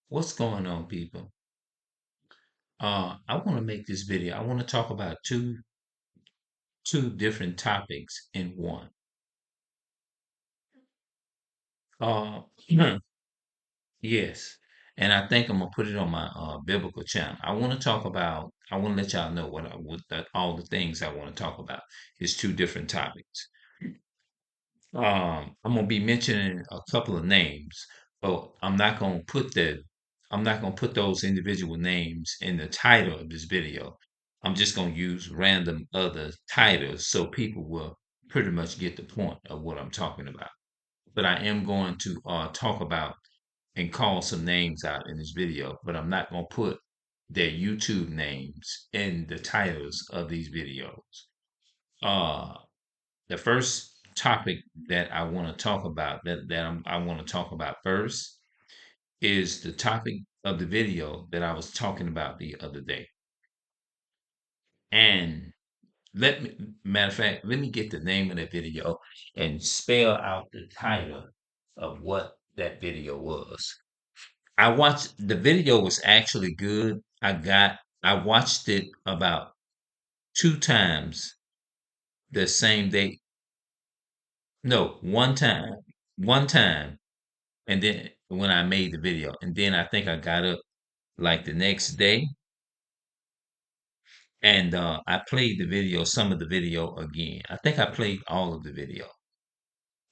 What's going on, people? I want to make this video. I want to talk about two different topics in one. Uh, yes, and I think I'm gonna put it on my biblical channel. I want to talk about. I want to let y'all know all the things I want to talk about. Is two different topics. I'm gonna be mentioning a couple of names, but I'm not gonna put those individual names in the title of this video. I'm just gonna use random other titles so people will pretty much get the point of what I'm talking about. But I am going to talk about and call some names out in this video, but I'm not gonna put their YouTube names in the titles of these videos. Uh, the first topic that I want to talk about I want to talk about first is the topic of the video that I was talking about the other day. And let me matter of fact, let me get the name of that video and spell out the title of what that video was. I watched the video was actually good. I watched it about two times the same day. No, one time and then when I made the video, and then I think I got up like the next day and I played the video, some of the video again. I think I played all of the video.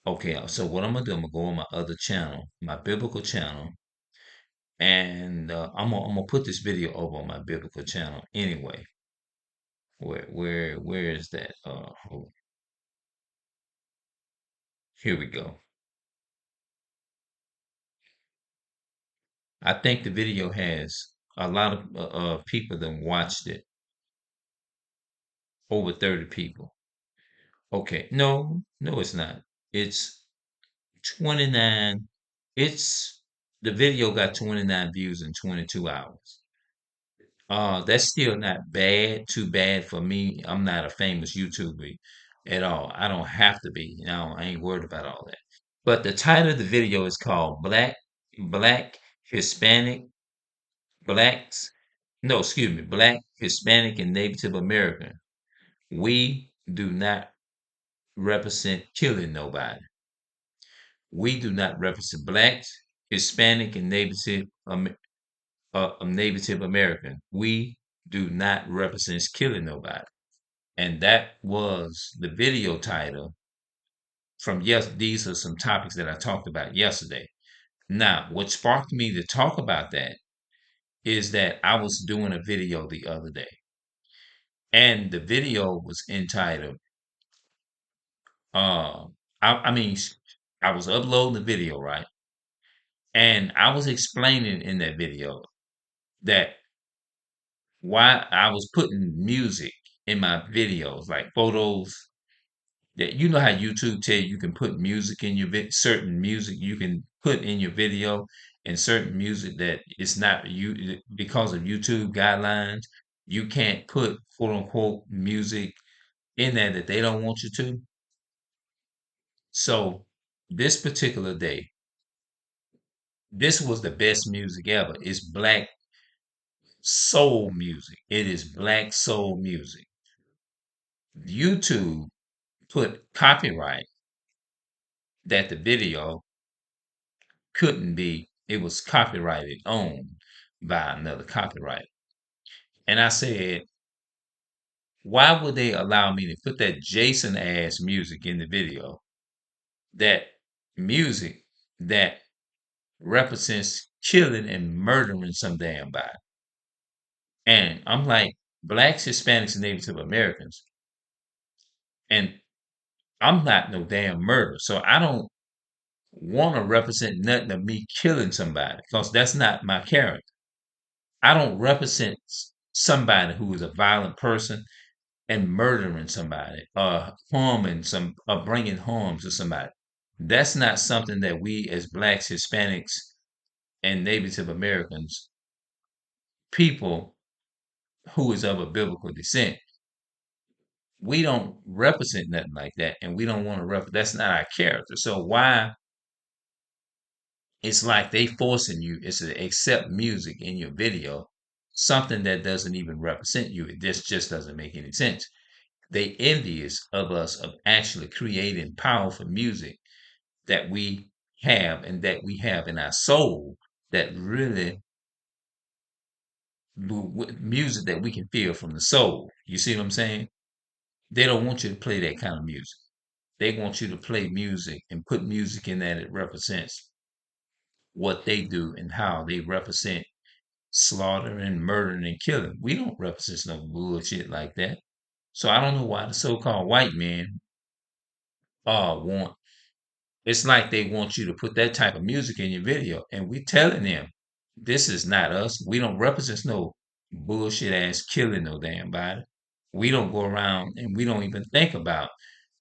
Okay, so what I'm gonna do, I'm gonna go on my other channel, my biblical channel, and I'm gonna put this video over on my biblical channel anyway. Where is that? Here we go. I think the video has a lot of people that watched it, over 30 people. Okay. No, no, it's not. It's 29. It's the video got 29 views in 22 hours. That's still not bad, too bad for me. I'm not a famous YouTuber at all. I don't have to be. I ain't worried about all that. But the title of the video is called Black, Hispanic, Blacks, no, excuse me, Black, Hispanic, and Native American. We do not represent killing nobody. We do not represent blacks, Hispanic, and Native American. We do not represent killing nobody. And that was the video title from yes. These are some topics that I talked about yesterday. Now, what sparked me to talk about that is that I was doing a video the other day, and the video was entitled. Uh, I mean, I was uploading the video, right? And I was explaining in that video that why I was putting music in my videos, like photos that you know how YouTube tell you can put music in your certain music you can put in your video and certain music that it's not you because of YouTube guidelines, you can't put quote unquote music in there that they don't want you to. So this particular day, this was the best music ever. It's black soul music. It is black soul music. YouTube put copyright that the video couldn't be, it was copyrighted, owned by another copyright. And I said, why would they allow me to put that Jason ass music in the video? That music that represents killing and murdering some damn body. And I'm like, blacks, Hispanics, and Native Americans. And I'm not no damn murderer. So I don't want to represent nothing of me killing somebody because that's not my character. I don't represent somebody who is a violent person and murdering somebody or harming or bringing harm to somebody. That's not something that we as blacks, Hispanics, and Native Americans, people who is of a biblical descent, we don't represent nothing like that, and we don't want to represent. That's not our character. So It's like they forcing you is to accept music in your video, something that doesn't even represent you. It just doesn't make any sense. They envious of us of actually creating powerful music that we have and that we have in our soul that really music that we can feel from the soul. You see what I'm saying? They don't want you to play that kind of music. They want you to play music and put music in that it represents what they do and how they represent slaughtering, murdering, and killing. We don't represent no bullshit like that. So I don't know why the so-called white men want. It's like they want you to put that type of music in your video, and we telling them this is not us. We don't represent no bullshit ass killing no damn body. We don't go around and we don't even think about.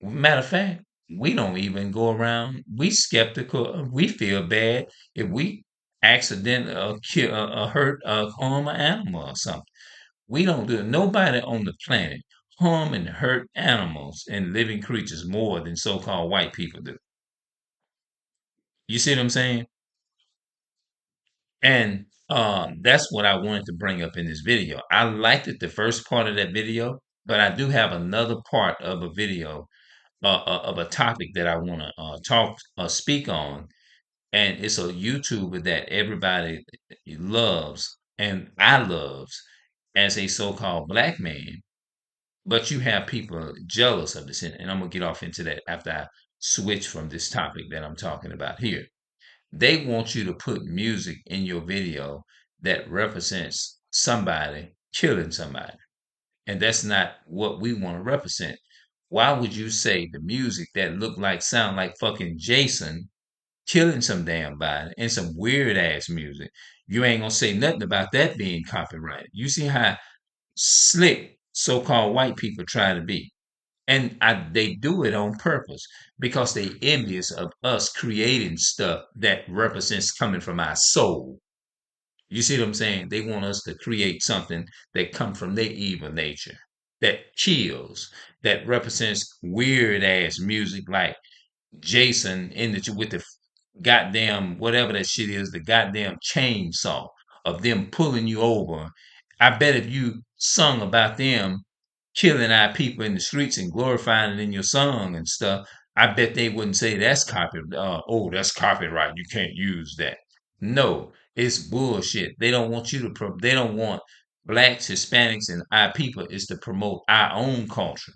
Matter of fact, we don't even go around. We skeptical. We feel bad if we accidentally kill, hurt, harm an animal or something. We don't do it. Nobody on the planet harm and hurt animals and living creatures more than so-called white people do. You see what I'm saying? And that's what I wanted to bring up in this video. I liked it, the first part of that video, but I do have another part of a video of a topic that I want to speak on, and it's a YouTuber that everybody loves and I loves as a so-called black man, but you have people jealous of this, and I'm gonna get off into that after I switch from this topic that I'm talking about here. They want you to put music in your video that represents somebody killing somebody. And that's not what we want to represent. Why would you say the music that look like sound like fucking Jason killing some damn body and some weird ass music? You ain't gonna say nothing about that being copyrighted. You see how slick so-called white people try to be. And they do it on purpose because they envious of us creating stuff that represents coming from our soul. You see what I'm saying? They want us to create something that come from their evil nature, that kills, that represents weird ass music like Jason in the with the goddamn whatever that shit is, the goddamn chainsaw of them pulling you over. I bet if you sung about them killing our people in the streets and glorifying it in your song and stuff, I bet they wouldn't say that's copy. Oh, that's copyright. You can't use that. No, it's bullshit. They don't want you to. They don't want blacks, Hispanics, and our people is to promote our own culture.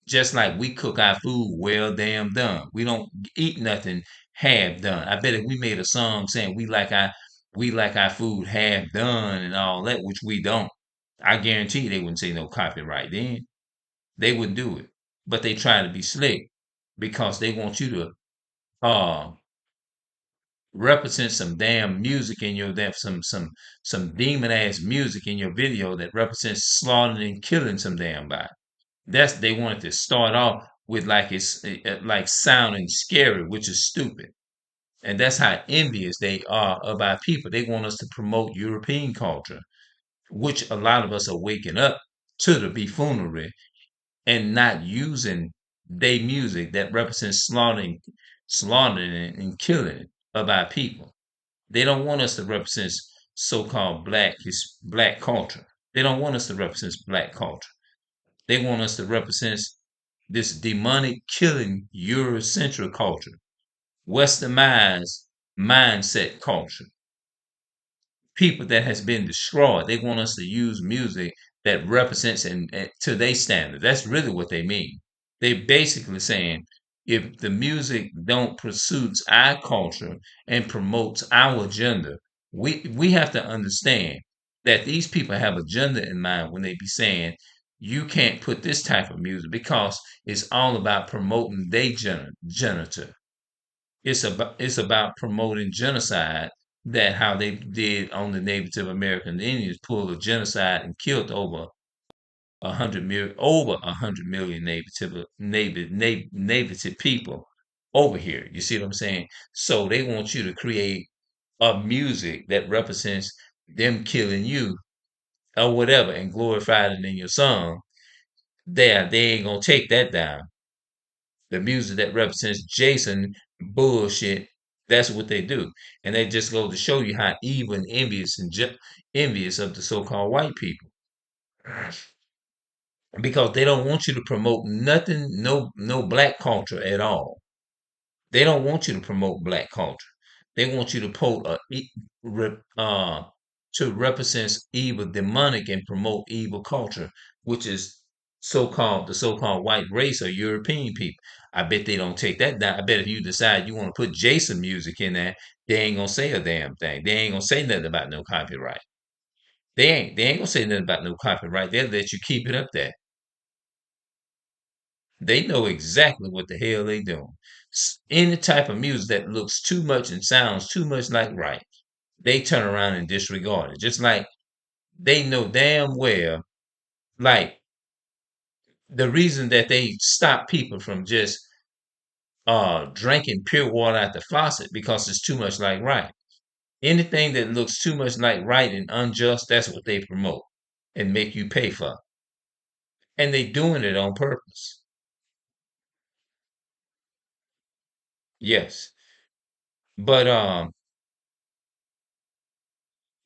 Just like we cook our food well damn done. We don't eat nothing half done. I bet if we made a song saying we like our food half done and all that, which we don't, I guarantee they wouldn't say no copyright then. They would do it. But they try to be slick because they want you to uh represent some damn music in your that some demon ass music in your video that represents slaughtering and killing some damn body. That's they wanted to start off with like it's like sounding scary, which is stupid. And that's how envious they are of our people. They want us to promote European culture, which a lot of us are waking up to the buffoonery and not using their music that represents slaughtering and killing of our people. They don't want us to represent so-called black culture. They don't want us to represent black culture. They want us to represent this demonic killing Eurocentric culture, westernized mindset culture, people that has been destroyed. They want us to use music that represents and to their standard. That's really what they mean. They basically saying if the music don't pursues our culture and promotes our agenda, we have to understand that these people have agenda in mind when they be saying you can't put this type of music because it's all about promoting their genitor. It's about promoting genocide. That how they did on the Native American Indians, pulled a genocide and killed over 100 million native people over here. You see what I'm saying? So they want you to create a music that represents them killing you or whatever and glorified it in your song. They ain't gonna take that down. The music that represents Jason bullshit That's what they do. And they just go to show you how evil and envious and envious of the so-called white people, because they don't want you to promote nothing, no black culture at all. They don't want you to promote black culture. They want you to to represent evil, demonic, and promote evil culture, which is the so-called white race or European people. I bet they don't take that down. I bet if you decide you want to put Jason music in there, they ain't gonna say a damn thing. They ain't gonna say nothing about no copyright. They ain't gonna say nothing about no copyright. They'll let you keep it up there. They know exactly what the hell they doing. Any type of music that looks too much and sounds too much like right, they turn around and disregard it. Just like they know damn well, like the reason that they stop people from just drinking pure water out the faucet because it's too much like right. Anything that looks too much like right and unjust, that's what they promote and make you pay for. And they doing it on purpose. Yes. But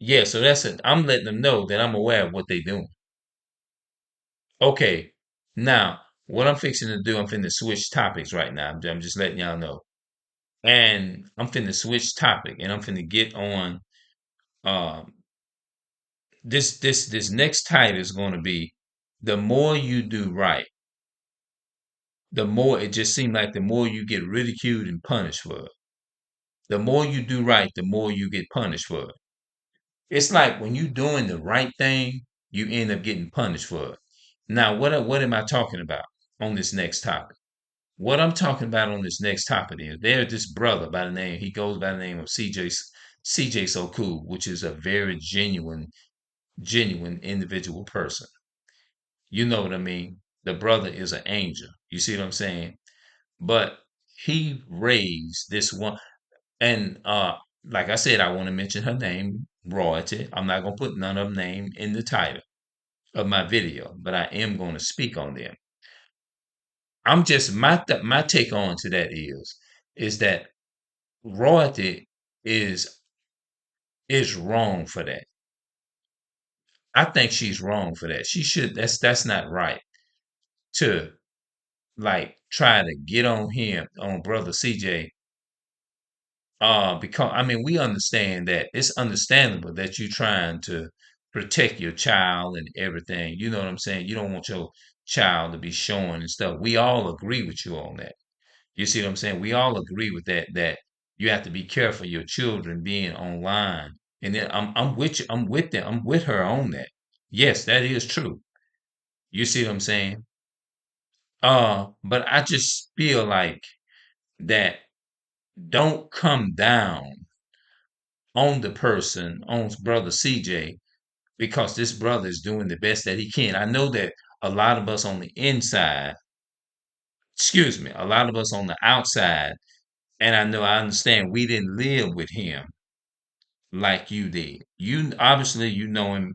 yeah, so that's it. I'm letting them know that I'm aware of what they doing. Okay. Now, what I'm fixing to do, I'm finna switch topics right now. I'm just letting y'all know. And I'm finna switch topic and I'm finna get on um this next title is gonna be the more you do right, the more it just seems like the more you get ridiculed and punished for it. The more you do right, the more you get punished for it. It's like when you doing the right thing, you end up getting punished for it. Now, what am I talking about on this next topic? What I'm talking about on this next topic is there's this brother by the name, he goes by the name of CJ So Cool, which is a very genuine individual person. You know what I mean? The brother is an angel. You see what I'm saying? But he raised this one, and like I said, I want to mention her name, Royalty. I'm not gonna put none of them name in the title of my video, but I am going to speak on them. I'm just my take on to that is that Royalty is is wrong for that. I think she's wrong for that. She should that's not right to like try to get on him on brother CJ. Because I mean we understand that it's understandable that you're trying to protect your child and everything. You know what I'm saying? You don't want your child to be showing and stuff. We all agree with you on that. You see what I'm saying? We all agree with that you have to be careful your children being online. And then I'm with you, I'm with them, I'm with her on that. Yes, that is true. You see what I'm saying? But I just feel like that don't come down on the person, on brother CJ, because this brother is doing the best that he can. I know that a lot of us on the inside, excuse me, a lot of us on the outside, and I understand we didn't live with him like you did. You obviously you know him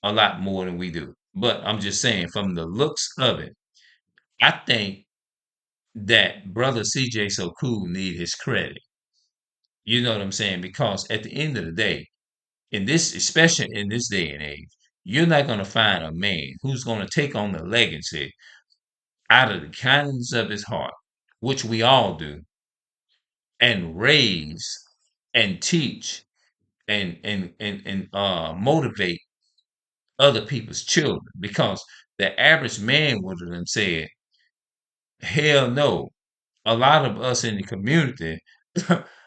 a lot more than we do. But I'm just saying, from the looks of it, I think that brother CJ So Cool need his credit. You know what I'm saying? Because at the end of the day, in this, especially in this day and age, you're not going to find a man who's going to take on the legacy out of the kindness of his heart, which we all do, and raise and teach and motivate other people's children. Because the average man would have said, "Hell no." A lot of us in the community,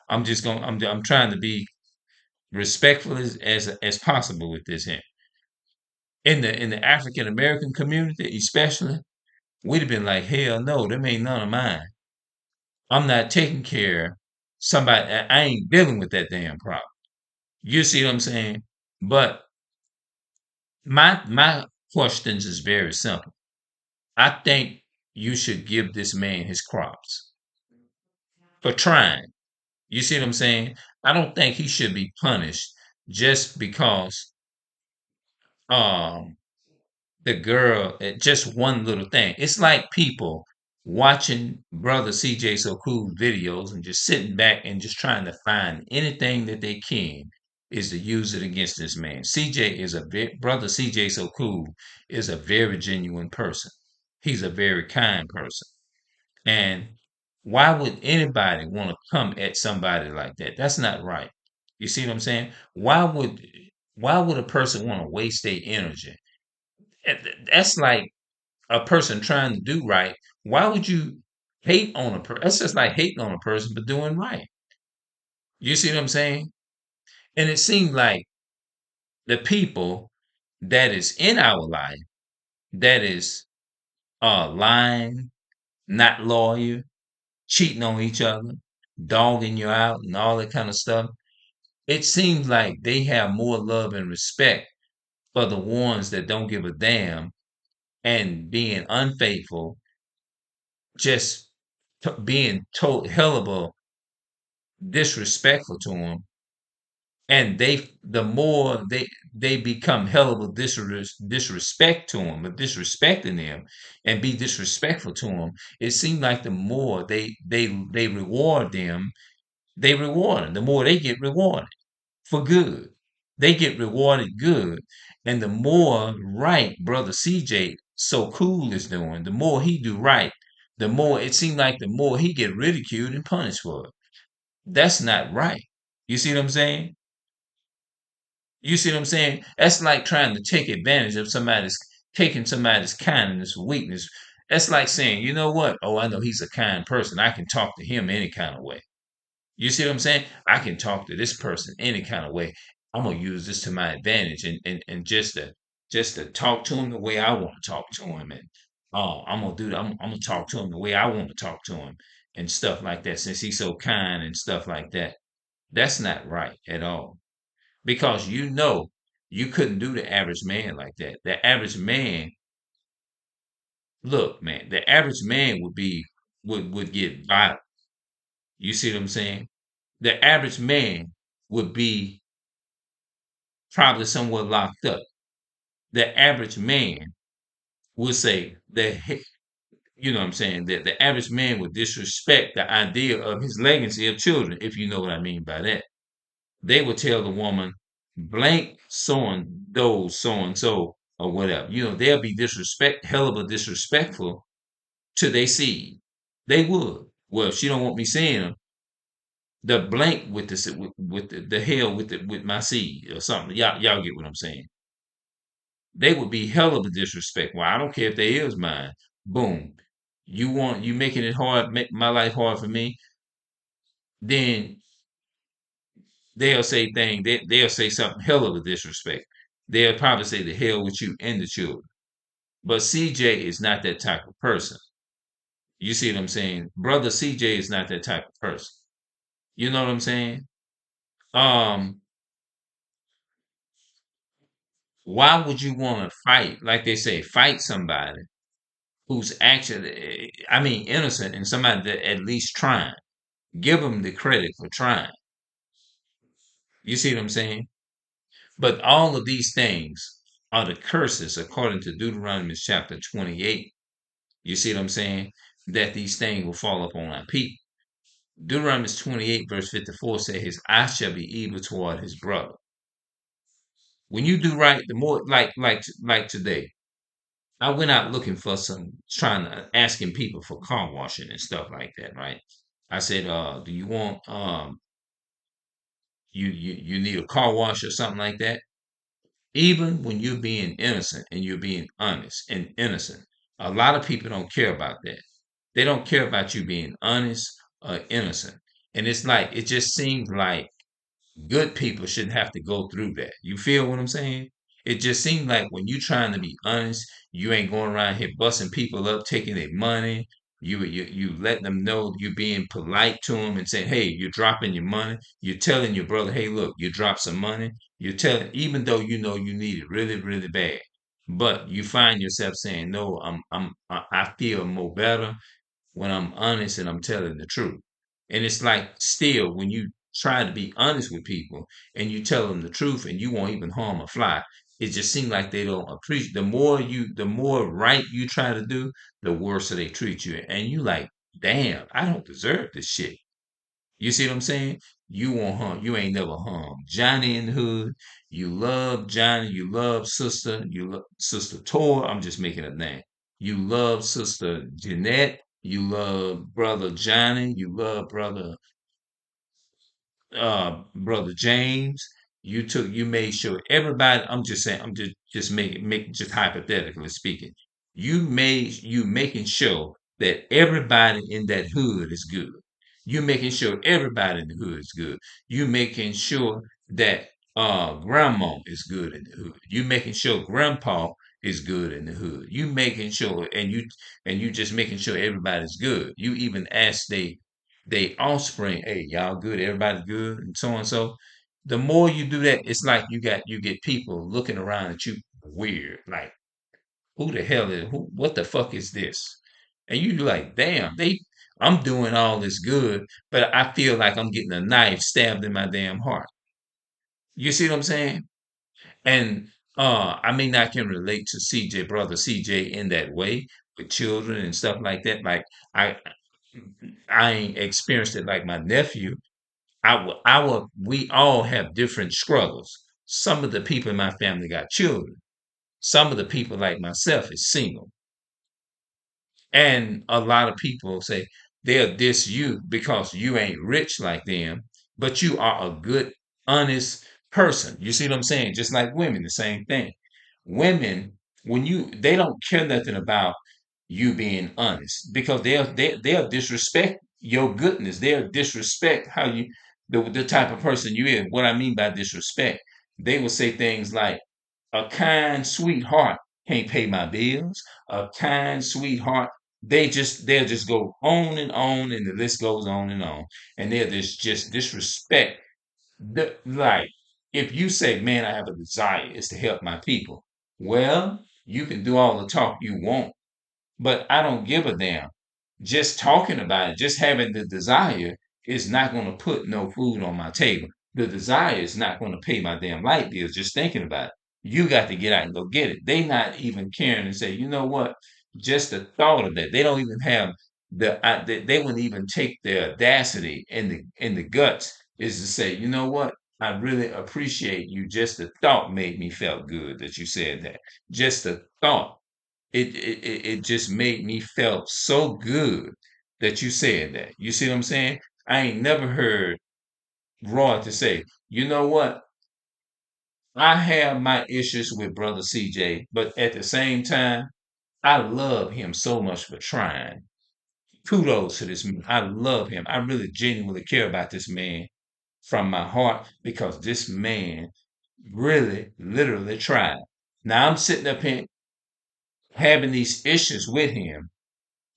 I'm trying to be respectful as possible with this here. In the African American community, especially, we'd have been like, hell no, them ain't none of mine. I'm not taking care of somebody. I ain't dealing with that damn problem. You see what I'm saying? But my questions is very simple. I think you should give this man his crops for trying. You see what I'm saying? I don't think he should be punished just because um the girl just one little thing. It's like people watching brother CJ So Cool videos and just sitting back and just trying to find anything that they can is to use it against this man. CJ is brother CJ So Cool is a very genuine person. He's a very kind person. And why would anybody want to come at somebody like that? That's not right. You see what I'm saying? Why would a person want to waste their energy? That's like a person trying to do right. Why would you hate on a person? That's just like hating on a person but doing right. You see what I'm saying? And it seems like the people that is in our life that is lying, not loyal, cheating on each other, dogging you out, and all that kind of stuff. It seems like they have more love and respect for the ones that don't give a damn and being unfaithful, just being told hell of a disrespectful to them, and the more they become hell of a disrespect to them, or disrespecting them, and be disrespectful to them. It seems like the more they reward them, they reward them. The more they get rewarded for good, they get rewarded good, and the more right brother CJ So Cool is doing, the more he do right, the more it seems like the more he get ridiculed and punished for it. That's not right. You see what I'm saying? You see what I'm saying? That's like trying to take advantage of taking somebody's kindness or weakness. That's like saying, you know what? Oh, I know he's a kind person. I can talk to him any kind of way. You see what I'm saying? I can talk to this person any kind of way. I'm gonna use this to my advantage and just to talk to him the way I want to talk to him. And oh, I'm gonna do that. I'm gonna talk to him the way I want to talk to him and stuff like that, since he's so kind and stuff like that. That's not right at all, because you couldn't do the average man like that. The average man, look, man, the average man would get violent. You see what I'm saying? The average man would be probably somewhere locked up. The average man would say that, you know what I'm saying, that the average man would disrespect the idea of his legacy of children, if you know what I mean by that. They would tell the woman, blank so and those so and so or whatever. They'll be hell of a disrespectful to their seed. They would. Well, if she don't want me saying them, the blank with the hell with my seed or something. Y'all get what I'm saying. They would be hell of a disrespect. Well, I don't care if they is mine. Boom. You making it hard, make my life hard for me, then they'll say something hell of a disrespect. They'll probably say the hell with you and the children. But CJ is not that type of person. You see what I'm saying? Brother CJ is not that type of person. You know what I'm saying? Um, why would you want to fight, like they say, fight somebody who's actually, I mean, innocent, and somebody that at least trying? Give them the credit for trying. You see what I'm saying? But all of these things are the curses according to Deuteronomy chapter 28. You see what I'm saying? That these things will fall upon our people. Deuteronomy 28 verse 54 says his eye shall be evil toward his brother. When you do right, the more like today, I went out looking for trying to asking people for car washing and stuff like that, right? I said, do you want you need a car wash or something like that? Even when you're being innocent and you're being honest and innocent, a lot of people don't care about that. They don't care about you being honest or innocent. And it's like, it just seems like good people shouldn't have to go through that. You feel what I'm saying? It just seems like when you're trying to be honest, you ain't going around here busting people up, taking their money. You let them know you're being polite to them and saying, "Hey, you're dropping your money." You're telling your brother, "Hey, look, you dropped some money." You're telling, even though you know you need it really, really bad, but you find yourself saying, "No, I feel more better when I'm honest and I'm telling the truth." And it's like, still, when you try to be honest with people and you tell them the truth and you won't even harm a fly, it just seems like they don't appreciate. The more right you try to do, the worse they treat you. And you like, damn, I don't deserve this shit. You see what I'm saying? You won't hung. You ain't never hung Johnny in the hood. You love Johnny. You love sister. You love sister Tor. I'm just making a name. You love sister Jeanette. You love brother Johnny. You love brother James. You made sure everybody. I'm just saying. I'm just make just hypothetically speaking. You making sure that everybody in that hood is good. You making sure everybody in the hood is good. You making sure that grandma is good in the hood. You making sure grandpa is good in the hood. You making sure and you just making sure everybody's good. You even ask they offspring, hey, y'all good, everybody good, and so and so. The more you do that, it's like you get people looking around at you weird, like who the hell is who? What the fuck is this? And you like, damn, I'm doing all this good, but I feel like I'm getting a knife stabbed in my damn heart. You see what I'm saying? And I mean, I can relate to CJ, brother CJ, in that way with children and stuff like that. Like I, I ain't experienced it like my nephew. We all have different struggles. Some of the people in my family got children. Some of the people, like myself, is single. And a lot of people say they'll diss you because you ain't rich like them, but you are a good, honest person. You see what I'm saying? Just like women, the same thing. Women, they don't care nothing about you being honest because they'll disrespect your goodness. They'll disrespect how the type of person you is. What I mean by disrespect, they will say things like, a kind sweetheart can't pay my bills. A kind sweetheart, they'll just go on, and the list goes on, and they'll just disrespect like if you say, man, I have a desire is to help my people. Well, you can do all the talk you want, but I don't give a damn. Just talking about it, just having the desire is not going to put no food on my table. The desire is not going to pay my damn light bills. Just thinking about it. You got to get out and go get it. They not even caring and say, you know what? Just the thought of that. They don't even have they wouldn't even take the audacity and the guts is to say, you know what? I really appreciate you. Just the thought made me felt good that you said that. Just the thought it just made me felt so good that you said that. You see what I'm saying? I ain't never heard Roy to say, you know what? I have my issues with brother CJ, but at the same time, I love him so much for trying. Kudos to this man. I love him. I really genuinely care about this man from my heart because this man really, literally tried. Now I'm sitting up here having these issues with him.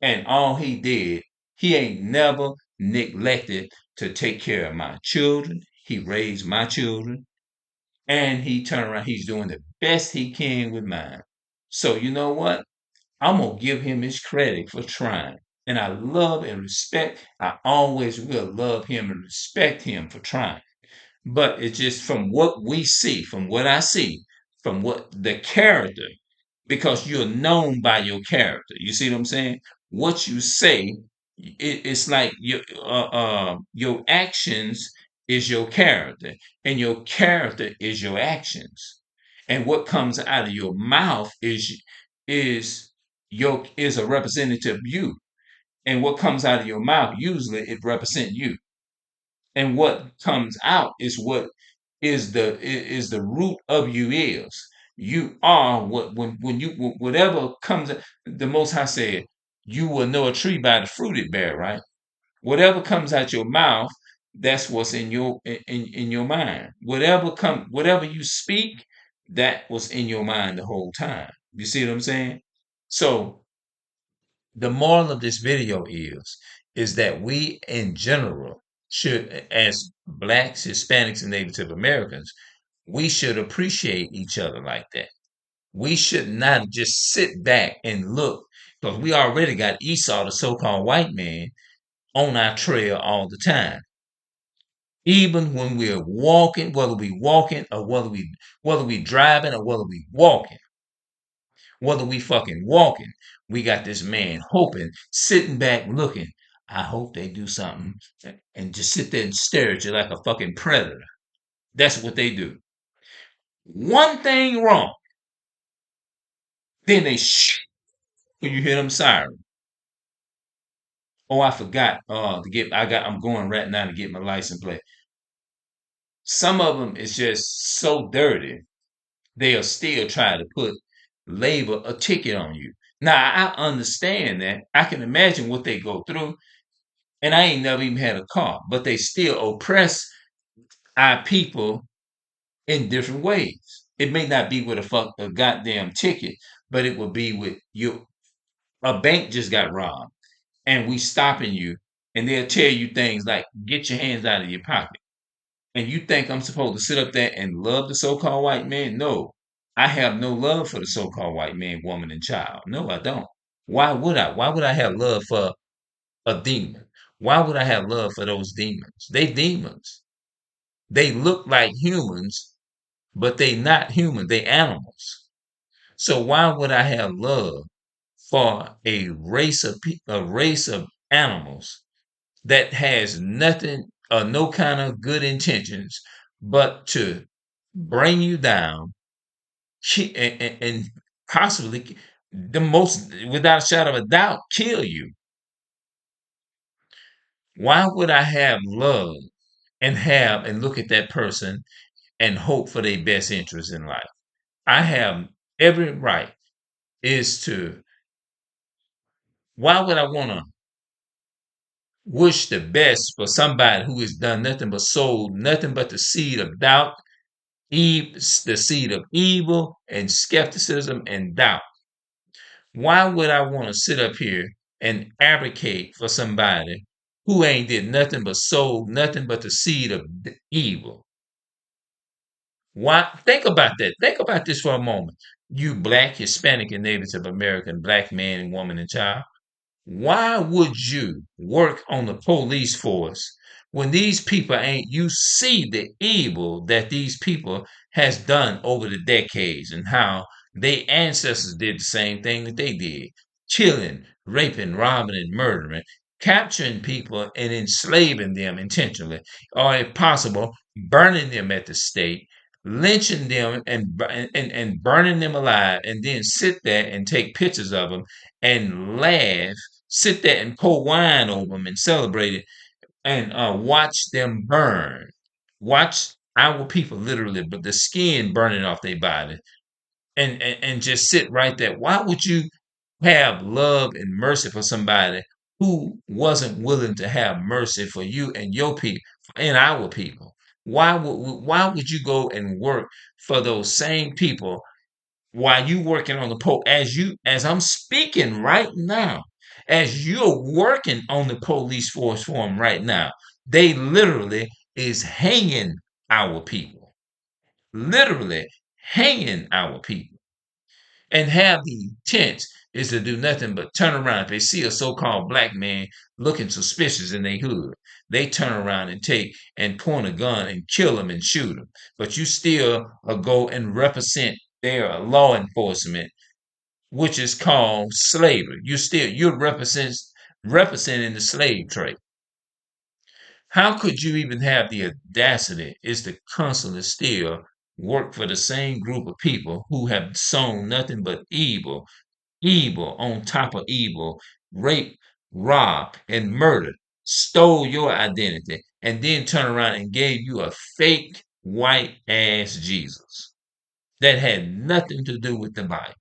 And all he did, he ain't never neglected to take care of my children. He raised my children and he turned around. He's doing the best he can with mine. So you know what? I'm going to give him his credit for trying. And I love and respect, I always will love him and respect him for trying. But it's just from what we see, from what I see, from what the character, because you're known by your character. You see what I'm saying? What you say, it's like your actions is your character, and your character is your actions. And what comes out of your mouth is is a representative of you. And what comes out of your mouth, usually it represents you, and what comes out is what is the root of you is. You are what when you whatever comes. The Most High said, "You will know a tree by the fruit it bear." Right? Whatever comes out your mouth, that's what's in in your mind. Whatever you speak, that was in your mind the whole time. You see what I'm saying? So the moral of this video is that we in general should, as blacks, Hispanics, and Native Americans, we should appreciate each other like that. We should not just sit back and look because we already got Esau, the so-called white man, on our trail all the time. Even when we're walking, whether we driving or whether we fucking walking, we got this man hoping, sitting back looking. I hope they do something and just sit there and stare at you like a fucking predator. That's what they do. One thing wrong, then they when you hear them siren. Oh, I forgot to get. I'm going right now to get my license plate. Some of them is just so dirty they'll still try to put label a ticket on you. Now I understand that. I can imagine what they go through, and I ain't never even had a car, but they still oppress our people in different ways. It may not be with a goddamn ticket, but it will be with you. A bank just got robbed, and we stopping you, and they'll tell you things like, "Get your hands out of your pocket." And you think I'm supposed to sit up there and love the so-called white man? No, I have no love for the so-called white man, woman, and child. No, I don't. Why would I? Why would I have love for a demon? Why would I have love for those demons? They demons. They look like humans, but they not human. They animals. So why would I have love for a race of animals that has nothing or no kind of good intentions but to bring you down and possibly the most, without a shadow of a doubt, kill you? Why would I have love and look at that person and hope for their best interest in life? I have every right is to, why would I want to wish the best for somebody who has done nothing but sowed nothing but the seed of doubt, the seed of evil and skepticism and doubt? Why would I want to sit up here and advocate for somebody who ain't did nothing but sowed nothing but the seed of evil? Why? Think about that. Think about this for a moment. You black, Hispanic, and Native American black man and woman and child. Why would you work on the police force when these people ain't, you see the evil that these people has done over the decades and how their ancestors did the same thing that they did, killing, raping, robbing, and murdering, capturing people and enslaving them intentionally, or if possible, burning them at the stake, lynching them and burning them alive, and then sit there and take pictures of them and laugh, sit there and pour wine over them and celebrate it, and watch them burn. Watch our people literally, but the skin burning off their body, and just sit right there. Why would you have love and mercy for somebody who wasn't willing to have mercy for you and your people and our people? Why would you go and work for those same people while you working on the as I'm speaking right now, as you're working on the police force for them right now, they literally is hanging our people, literally hanging our people, and have the intent is to do nothing but turn around. If they see a so-called black man looking suspicious in their hood, they turn around and take and point a gun and kill him and shoot him. But you still go and represent their law enforcement, which is called slavery. You're representing the slave trade. How could you even have the audacity is to constantly still work for the same group of people who have sown nothing but evil, evil on top of evil, rape, rob, and murder, stole your identity, and then turn around and gave you a fake white ass Jesus that had nothing to do with the Bible,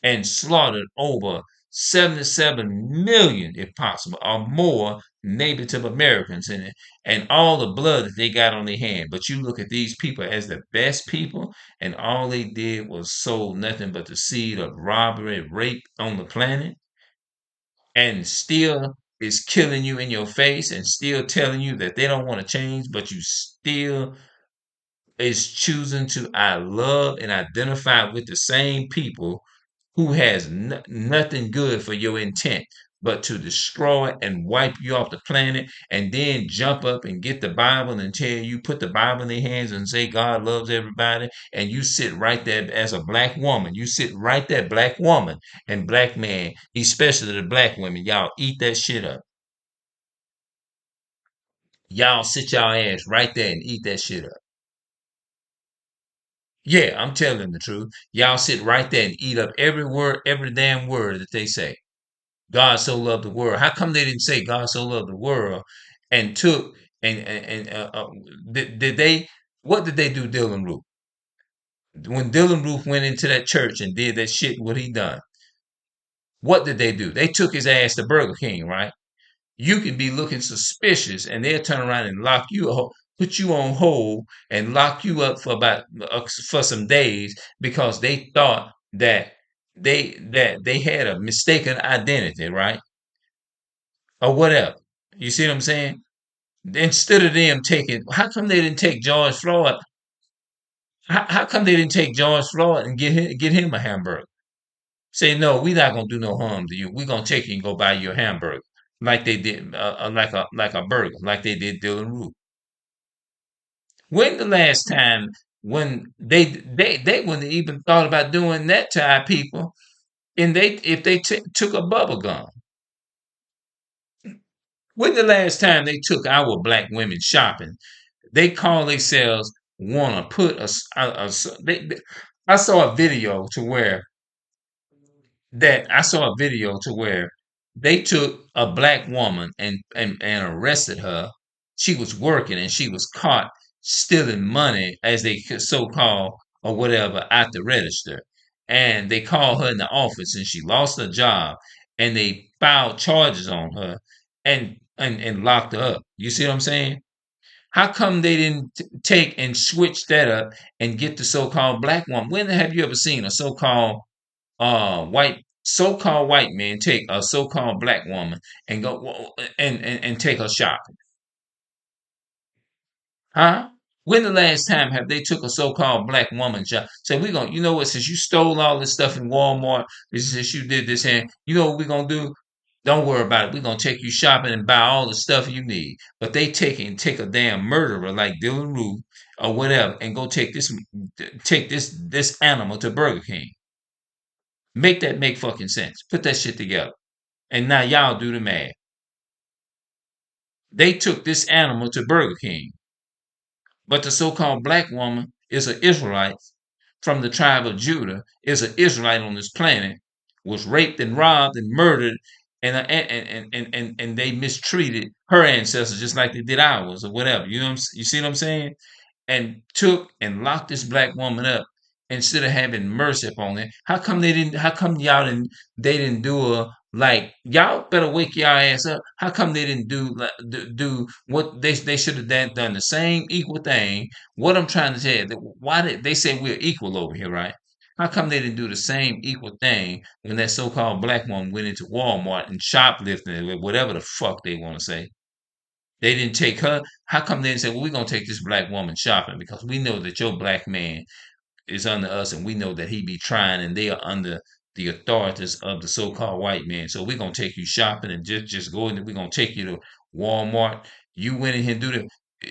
and slaughtered over 77 million, if possible, or more Native Americans in it, and all the blood that they got on their hand. But you look at these people as the best people, and all they did was sow nothing but the seed of robbery, rape on the planet, and still is killing you in your face and still telling you that they don't want to change, but you still is choosing to I love and identify with the same people who has nothing good for your intent. but to destroy and wipe you off the planet, and then jump up and get the Bible and tell you, put the Bible in their hands and say God loves everybody, and you sit right there as a black woman. You sit right there, black woman and black man, especially the black women. Y'all eat that shit up. Y'all sit y'all ass right there and eat that shit up. Yeah, I'm telling the truth. Y'all sit right there and eat up every word, every damn word that they say. God so loved the world. How come they didn't say God so loved the world and took and did they? What did they do, Dylan Roof? When Dylan Roof went into that church and did that shit, what he done? What did they do? They took his ass to Burger King, right? You could be looking suspicious, and they'll turn around and lock you up, put you on hold, and lock you up for about for some days because they thought that they had a mistaken identity, right, or whatever. You see what I'm saying? Instead of them taking, how come they didn't take George Floyd? How come they didn't take George Floyd and get him a hamburger? Say no, we're not gonna do no harm to you. We're gonna take you and go buy you a hamburger, like they did, like a burger, like they did Dylan Roof. When the last time when they wouldn't even thought about doing that to our people, and they if they took a bubble gum. When the last time they took our black women shopping, they call themselves want to put I saw a video to where I saw a video to where they took a black woman and arrested her. She was working and she was caught stealing money, as they so call or whatever, at the register. And they called her in the office and she lost her job, and they filed charges on her and locked her up. You see what I'm saying? How come they didn't take and switch that up and get the so-called black woman? When have you ever seen a so-called white man take a so-called black woman and go and take her shopping? Huh? When the last time have they took a so-called black woman shop? Say we gonna, you know what? Since you stole all this stuff in Walmart, since you did this, and you know what we gonna do? Don't worry about it. We're gonna take you shopping and buy all the stuff you need. But they take a damn murderer like Dylan Roof or whatever and go take this animal to Burger King. Make that make fucking sense. Put that shit together. And now y'all do the math. They took this animal to Burger King, but the so-called black woman is an Israelite from the tribe of Judah, is an Israelite on this planet, was raped and robbed and murdered, and they mistreated her ancestors just like they did ours or whatever. You see what I'm saying? And took and locked this black woman up instead of having mercy upon it. How come y'all didn't they didn't do a like y'all better wake y'all ass up. How come they didn't do what they should have done the same equal thing? What I'm trying to tell you, why did they say we're equal over here, right? How come they didn't do the same equal thing when that so-called black woman went into Walmart and shoplifting, whatever the fuck they want to say? They didn't take her. How come they didn't say, well, we're going to take this black woman shopping because we know that your black man is under us and we know that he be trying and they are under the authorities of the so-called white man. So we're going to take you shopping and just go in. We're going to take you to Walmart. You went in here and do the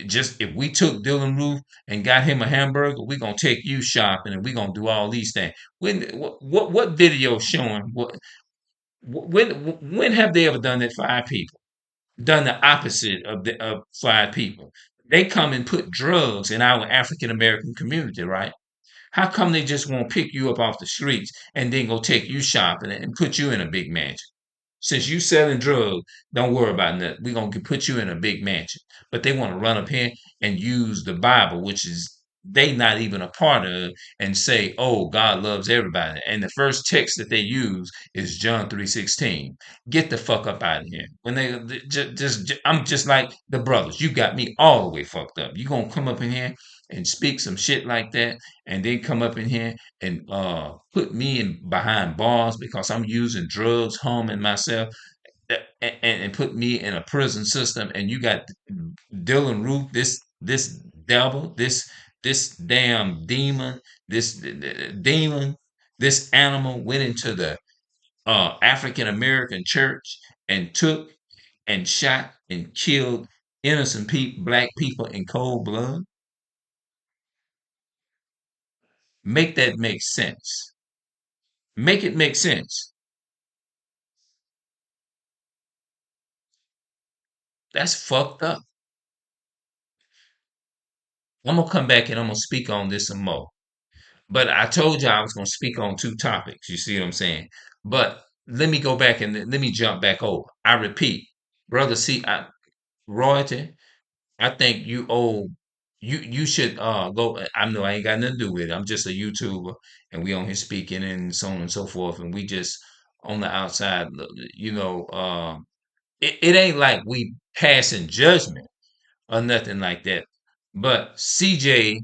just if we took Dylan Roof and got him a hamburger, we're gonna take you shopping and we're gonna do all these things. What video showing when have they ever done that for our people? Done the opposite of five people. They come and put drugs in our African American community, right? How come they just won't pick you up off the streets and then go take you shopping and put you in a big mansion? Since you selling drugs, don't worry about that. We're gonna put you in a big mansion. But they want to run up here and use the Bible, which is they not even a part of, and say, "Oh, God loves everybody." And the first text that they use is John 3:16. Get the fuck up out of here. When I'm just like the brothers. You got me all the way fucked up. You gonna come up in here and speak some shit like that, and then come up in here and put me in behind bars because I'm using drugs, harming myself, and put me in a prison system. And you got Dylan Roof, this devil, this damn demon, this demon, this animal went into the African American church and took and shot and killed innocent black people in cold blood? Make that make sense. Make it make sense. That's fucked up. I'm gonna come back and I'm gonna speak on this some more. But I told you I was gonna speak on two topics. You see what I'm saying? But let me go back and let me jump back over. I repeat, brother. Royalty. I think you owe you should go. I know I ain't got nothing to do with it. I'm just a YouTuber, and we on here speaking and so on and so forth, and we just on the outside. You know, it ain't like we passing judgment or nothing like that. But CJ,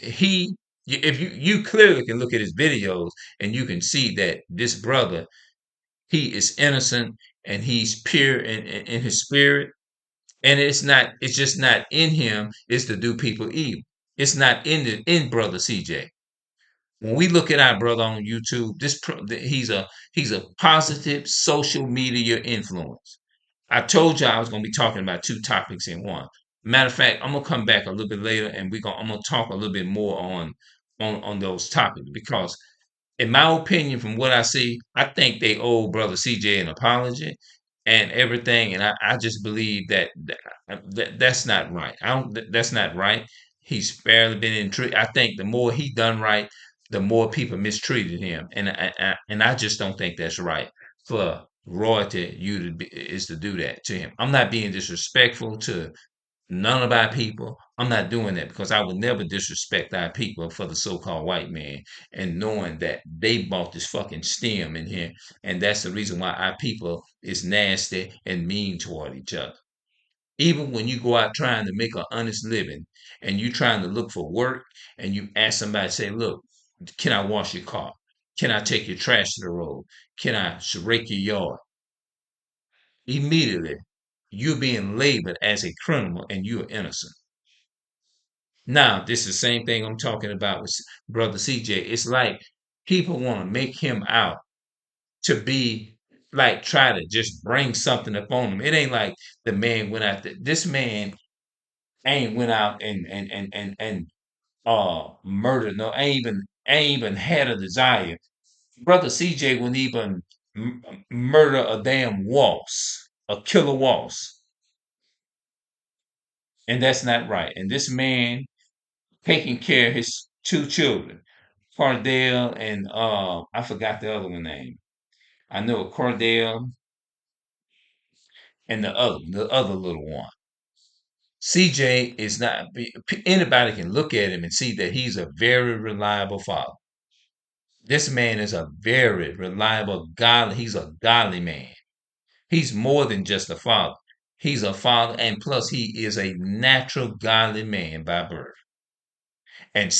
he, if you clearly can look at his videos and you can see that this brother, he is innocent and he's pure in his spirit, and it's just not in him is to do people evil. It's not in brother CJ. When we look at our brother on YouTube, he's a positive social media influence. I told you I was going to be talking about two topics in one. Matter of fact, I'm gonna come back a little bit later, and I'm gonna talk a little bit more on those topics because, in my opinion, from what I see, I think they owe brother CJ an apology and everything, and I just believe that's not right. I don't. That's not right. He's fairly been in treat. I think the more he done right, the more people mistreated him, and I just don't think that's right for royalty is to do that to him. I'm not being disrespectful to none of our people. I'm not doing that because I would never disrespect our people for the so-called white man and knowing that they bought this fucking stem in here, and that's the reason why our people is nasty and mean toward each other. Even when you go out trying to make an honest living and you trying to look for work and you ask somebody, say, look, can I wash your car? Can I take your trash to the road? Can I rake your yard? Immediately, you're being labeled as a criminal and you're innocent. Now, this is the same thing I'm talking about with Brother CJ. It's like people want to make him out to be like try to just bring something up on him. It ain't like the man went out. This man ain't went out and murdered. No, ain't even had a desire. Brother CJ wouldn't even murder a damn waltz, a killer waltz, and that's not right. And this man taking care of his two children, Cardell and I forgot the other one name. I know Cardell and the other little one. CJ is not anybody can look at him and see that he's a very reliable father. This man is a very reliable godly. He's a godly man. He's more than just a father. He's a father, and plus he is a natural godly man by birth. And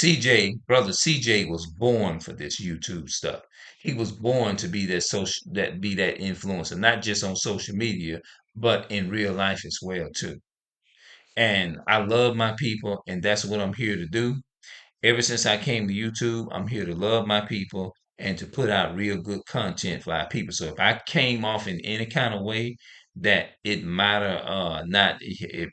brother CJ was born for this YouTube stuff. He was born to be that influencer, not just on social media, but in real life as well too. And I love my people, and that's what I'm here to do. Ever since I came to YouTube, I'm here to love my people and to put out real good content for our people. So if I came off in any kind of way that it matter not if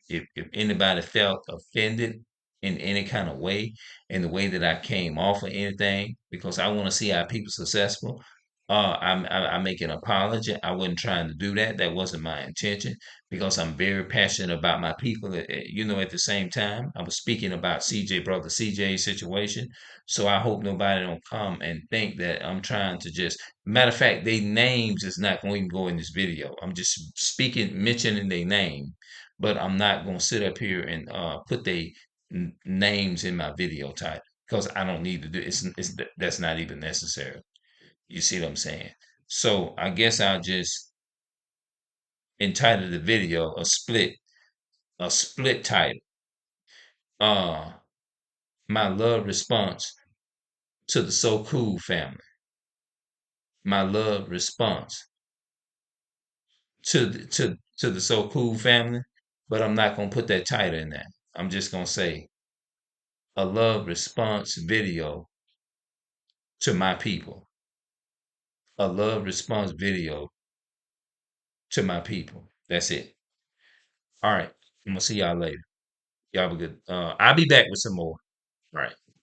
anybody felt offended in any kind of way in the way that I came off or anything, because I want to see our people successful. I make an apology. I wasn't trying to do that. That wasn't my intention because I'm very passionate about my people. At the same time, I was speaking about brother CJ situation. So I hope nobody don't come and think that I'm trying to just. Matter of fact, their names is not going to even go in this video. I'm just mentioning their name, but I'm not going to sit up here and put their names in my video title because I don't need to do that's not even necessary. You see what I'm saying? So I guess I'll just entitle the video a split title. Uh my love response to the So Cool family. My love response to the So Cool family, but I'm not gonna put that title in there. I'm just gonna say a love response video to my people. A love response video to my people. That's it. All right. I'm gonna see y'all later. Y'all have a good I'll be back with some more. All right.